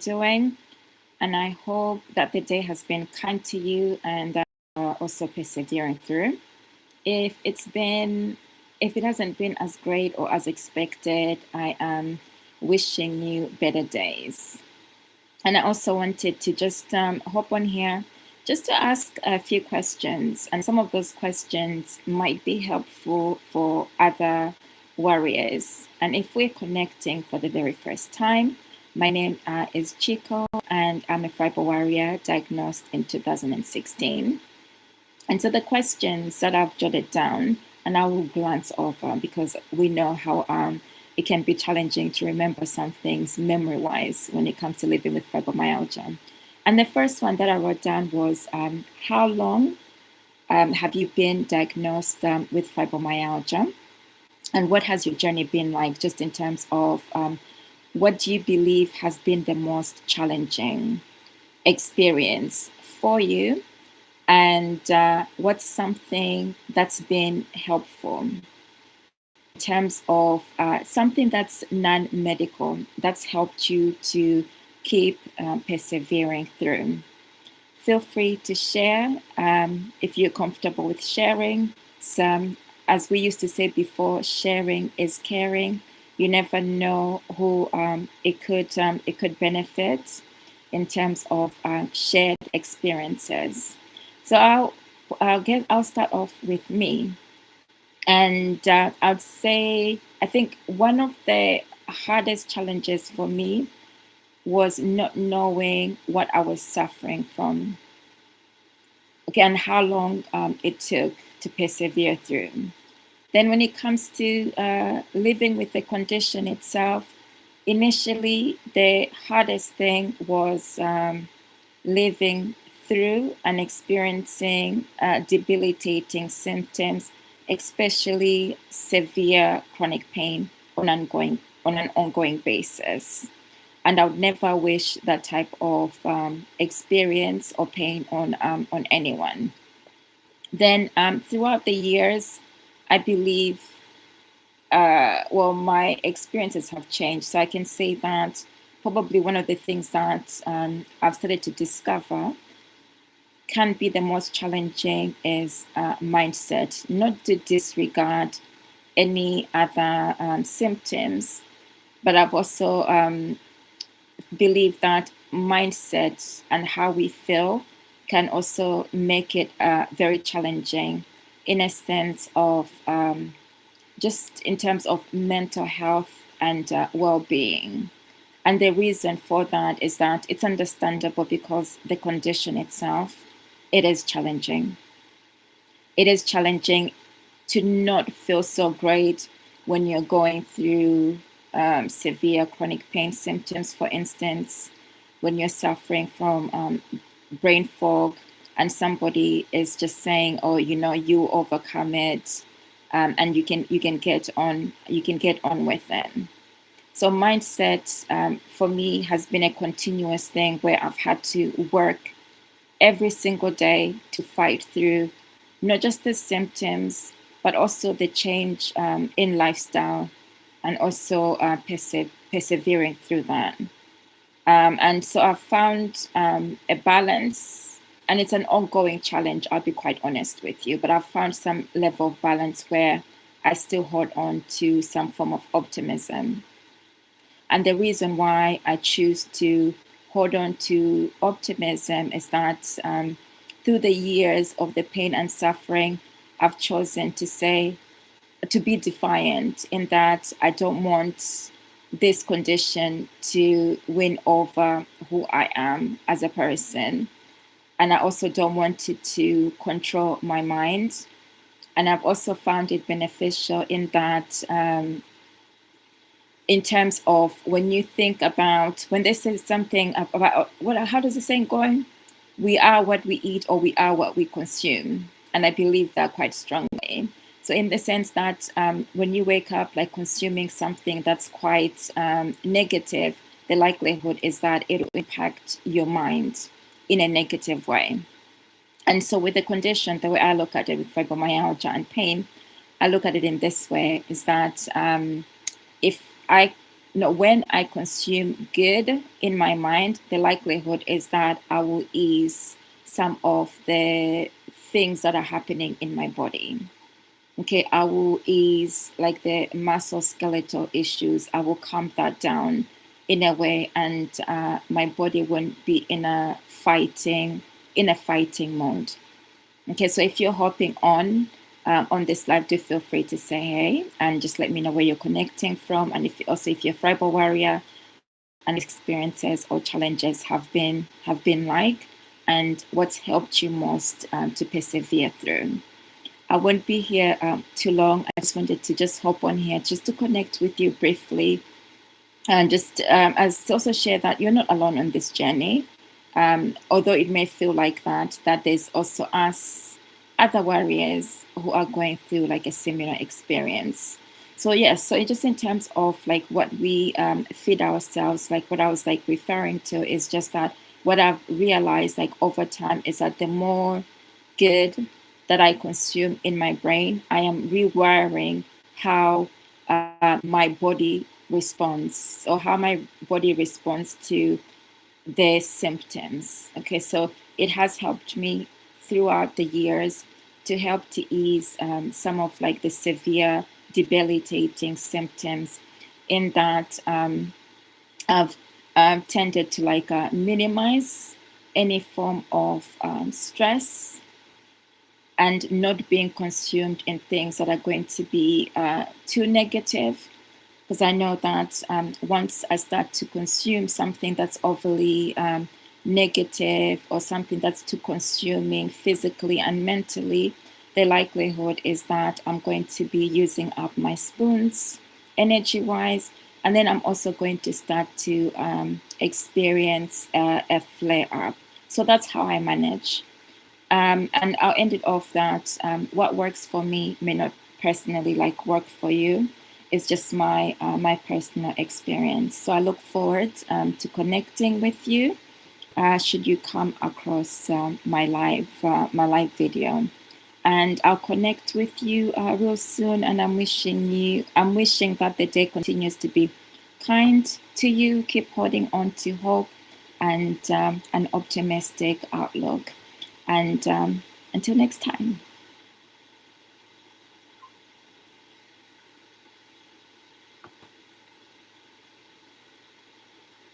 doing. And I hope that the day has been kind to you and that you are also persevering through. If it hasn't been as great or as expected, I am wishing you better days. And I also wanted to just hop on here just to ask a few questions. And some of those questions might be helpful for other warriors. And if we're connecting for the very first time, my name is Chico, and I'm a Fibro warrior diagnosed in 2016. And so the questions that I've jotted down, and I will glance over because we know how it can be challenging to remember some things memory-wise when it comes to living with fibromyalgia. And the first one that I wrote down was, how long have you been diagnosed with fibromyalgia? And what has your journey been like, just in terms of what do you believe has been the most challenging experience for you? And what's something that's been helpful in terms of something that's non-medical that's helped you to keep persevering through? Feel free to share if you're comfortable with sharing. As we used to say before, sharing is caring. You never know who it could benefit in terms of shared experiences. So I'll start off with me, and I'd say I think one of the hardest challenges for me was not knowing what I was suffering from. Okay, and how long it took to persevere through. Then, when it comes to living with the condition itself, initially the hardest thing was living through and experiencing debilitating symptoms, especially severe chronic pain on an ongoing basis. And I would never wish that type of experience or pain on anyone. Then throughout the years, I believe, my experiences have changed. So I can say that probably one of the things that I've started to discover can be the most challenging is mindset, not to disregard any other symptoms, but I've also believed that mindset and how we feel can also make it very challenging in a sense of just in terms of mental health and well-being. And the reason for that is that it's understandable because the condition itself, it is challenging. It is challenging to not feel so great when you're going through severe chronic pain symptoms, for instance, when you're suffering from brain fog and somebody is just saying, oh, you overcome it, and you can get on with it. So mindset for me has been a continuous thing where I've had to work every single day to fight through not just the symptoms, but also the change in lifestyle, and also persevering through that. And so I've found a balance, and it's an ongoing challenge, I'll be quite honest with you, but I've found some level of balance where I still hold on to some form of optimism. And the reason why I choose to hold on to optimism is that through the years of the pain and suffering, I've chosen to be defiant in that I don't want this condition to win over who I am as a person. And I also don't want it to control my mind. And I've also found it beneficial in that in terms of when you think about, when they say something about, how does the saying go? We are what we eat, or we are what we consume. And I believe that quite strongly. So in the sense that when you wake up like consuming something that's quite negative, the likelihood is that it will impact your mind in a negative way. And so with the condition, the way I look at it with fibromyalgia and pain, I look at it in this way, is that if I no, when I consume good in my mind, the likelihood is that I will ease some of the things that are happening in my body. Okay, I will ease like the musculoskeletal issues. I will calm that down in a way, and my body won't be in a fighting mode. Okay, so if you're hopping on this live, do feel free to say hey and just let me know where you're connecting from, and if you're a Fibro warrior and experiences or challenges have been like, and what's helped you most to persevere through. I won't be here too long. I just wanted to just hop on here just to connect with you briefly, and just as to also share that you're not alone on this journey. Although it may feel like that there's also us, other warriors who are going through like a similar experience. So yes, so just in terms of like what we feed ourselves, like what I was like referring to is just that what I've realized like over time is that the more good that I consume in my brain, I am rewiring how my body responds, or how my body responds to the symptoms. Okay, so it has helped me throughout the years to help to ease some of like the severe debilitating symptoms, in that I've tended to like minimize any form of stress and not being consumed in things that are going to be too negative. Because I know that once I start to consume something that's overly negative, or something that's too consuming physically and mentally, the likelihood is that I'm going to be using up my spoons energy wise. And then I'm also going to start to experience a flare up. So that's how I manage. And I'll end it off that what works for me may not personally like work for you. It's just my personal experience. So I look forward to connecting with you. Should you come across my live video, and I'll connect with you real soon. And I'm wishing that the day continues to be kind to you. Keep holding on to hope and an optimistic outlook. And until next time.